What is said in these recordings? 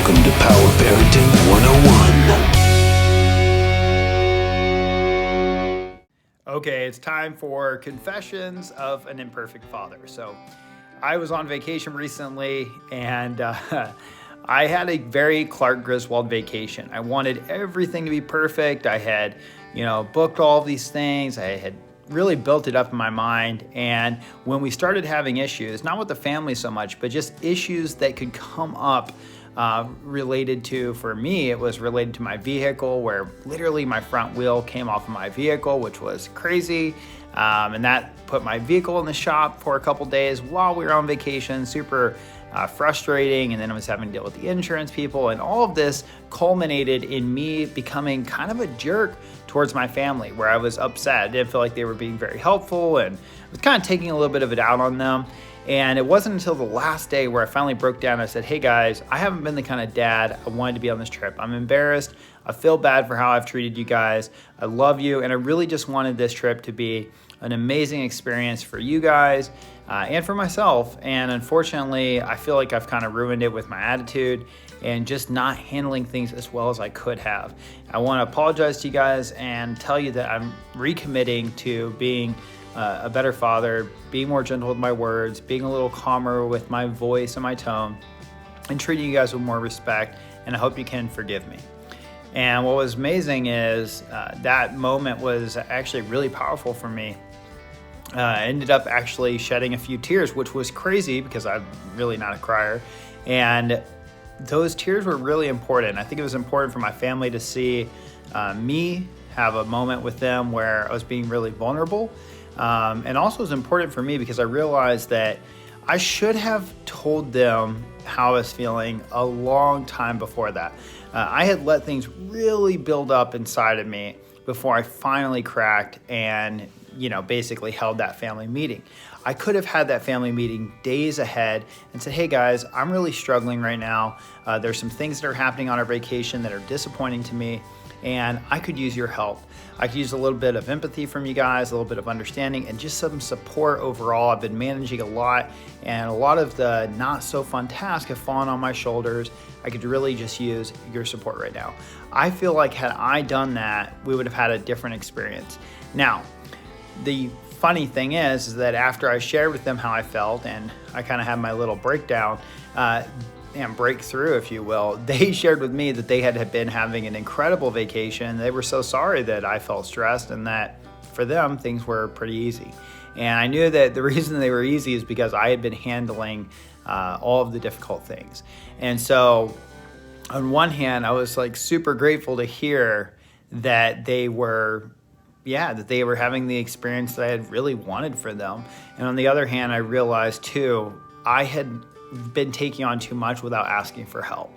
Welcome to Power Parenting 101. Okay, it's time for Confessions of an Imperfect Father. So I was on vacation recently and I had a very Clark Griswold vacation. I wanted everything to be perfect. I had, booked all of these things. I had really built it up in my mind. And when we started having issues, not with the family so much, but just issues that could come up related to, for me, it was related to my vehicle, where literally my front wheel came off of my vehicle, which was crazy. And that put my vehicle in the shop for a couple days while we were on vacation, super frustrating. And then I was having to deal with the insurance people, and all of this culminated in me becoming kind of a jerk towards my family, where I was upset. I didn't feel like they were being very helpful, and I was kind of taking a little bit of it out on them. And it wasn't until the last day where I finally broke down. I said, hey guys, I haven't been the kind of dad I wanted to be on this trip. I'm embarrassed. I feel bad for how I've treated you guys. I love you. And I really just wanted this trip to be an amazing experience for you guys and for myself. And unfortunately, I feel like I've kind of ruined it with my attitude and just not handling things as well as I could have. I want to apologize to you guys and tell you that I'm recommitting to being a better father, being more gentle with my words, being a little calmer with my voice and my tone, and treating you guys with more respect. And I hope you can forgive me. And what was amazing is that moment was actually really powerful for me. I ended up actually shedding a few tears, which was crazy because I'm really not a crier. And those tears were really important. I think it was important for my family to see me have a moment with them where I was being really vulnerable. And also it was important for me because I realized that I should have told them how I was feeling a long time before that. I had let things really build up inside of me before I finally cracked and basically held that family meeting. I could have had that family meeting days ahead and said, hey guys, I'm really struggling right now. There's some things that are happening on our vacation that are disappointing to me, and I could use your help. I could use a little bit of empathy from you guys, a little bit of understanding, and just some support overall. I've been managing a lot, and a lot of the not so fun tasks have fallen on my shoulders. I could really just use your support right now. I feel like had I done that, we would have had a different experience. Now, the funny thing is that after I shared with them how I felt, and I kind of had my little breakdown, and breakthrough, if you will, they shared with me that they had been having an incredible vacation. They were so sorry that I felt stressed, and that for them, things were pretty easy. And I knew that the reason they were easy is because I had been handling all of the difficult things. And so on one hand, I was like super grateful to hear that they were having the experience that I had really wanted for them. And on the other hand, I realized too, I had been taking on too much without asking for help.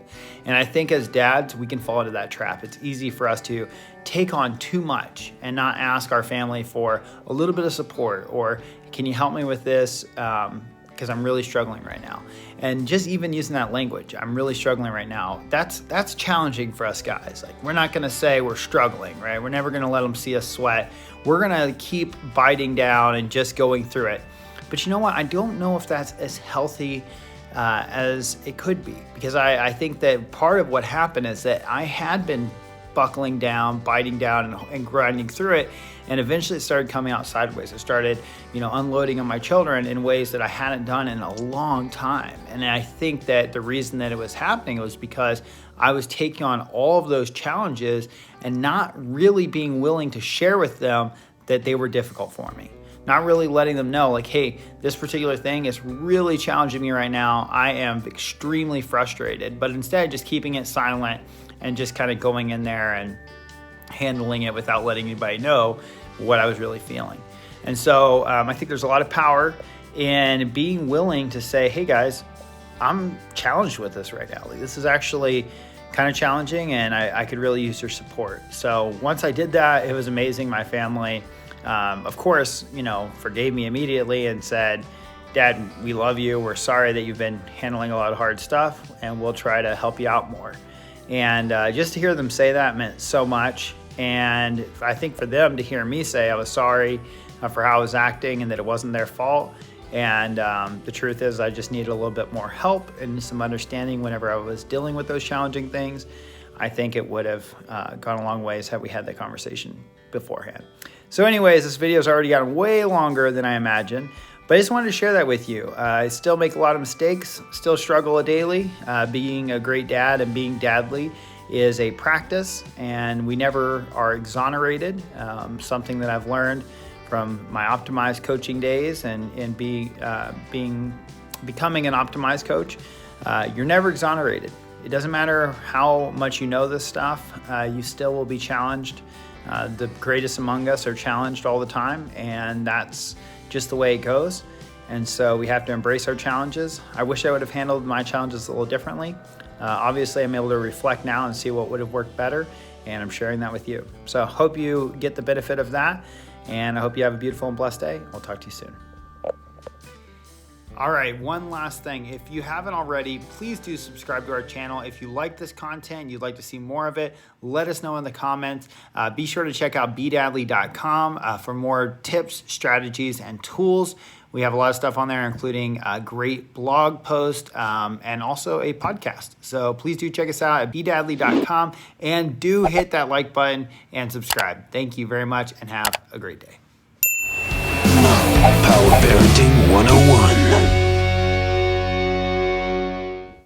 And I think as dads, we can fall into that trap. It's easy for us to take on too much and not ask our family for a little bit of support, or can you help me with this? Because I'm really struggling right now. And just even using that language, I'm really struggling right now, that's challenging for us guys. Like, we're not gonna say we're struggling, right? We're never gonna let them see us sweat. We're gonna keep biting down and just going through it. But you know what? I don't know if that's as healthy as it could be, because I think that part of what happened is that I had been buckling down, biting down, and grinding through it, and eventually it started coming out sideways. I started, unloading on my children in ways that I hadn't done in a long time. And I think that the reason that it was happening was because I was taking on all of those challenges and not really being willing to share with them that they were difficult for me. Not really letting them know, like, hey, this particular thing is really challenging me right now. I am extremely frustrated, but instead just keeping it silent and just kind of going in there and handling it without letting anybody know what I was really feeling. And so I think there's a lot of power in being willing to say, hey guys, I'm challenged with this right now. Like, this is actually kind of challenging, and I could really use your support. So once I did that, it was amazing. My family, of course, forgave me immediately and said, Dad, we love you. We're sorry that you've been handling a lot of hard stuff, and we'll try to help you out more. And just to hear them say that meant so much. And I think for them to hear me say I was sorry for how I was acting and that it wasn't their fault, And the truth is, I just needed a little bit more help and some understanding whenever I was dealing with those challenging things. I think it would have gone a long ways had we had that conversation beforehand. So anyways, this video has already gotten way longer than I imagined, but I just wanted to share that with you. I still make a lot of mistakes, still struggle daily. Being a great dad and being dadly is a practice, and we never are exonerated. Something that I've learned from my optimized coaching days and becoming an optimized coach, you're never exonerated. It doesn't matter how much you know this stuff, you still will be challenged. The greatest among us are challenged all the time, and that's just the way it goes. And so we have to embrace our challenges. I wish I would have handled my challenges a little differently. Obviously, I'm able to reflect now and see what would have worked better, and I'm sharing that with you. So I hope you get the benefit of that, and I hope you have a beautiful and blessed day. I'll talk to you soon. All right, one last thing. If you haven't already, please do subscribe to our channel. If you like this content, you'd like to see more of it, let us know in the comments. Be sure to check out bedadly.com for more tips, strategies, and tools. We have a lot of stuff on there, including a great blog post and also a podcast. So please do check us out at bedadly.com and do hit that like button and subscribe. Thank you very much and have a great day. Power Parenting 101.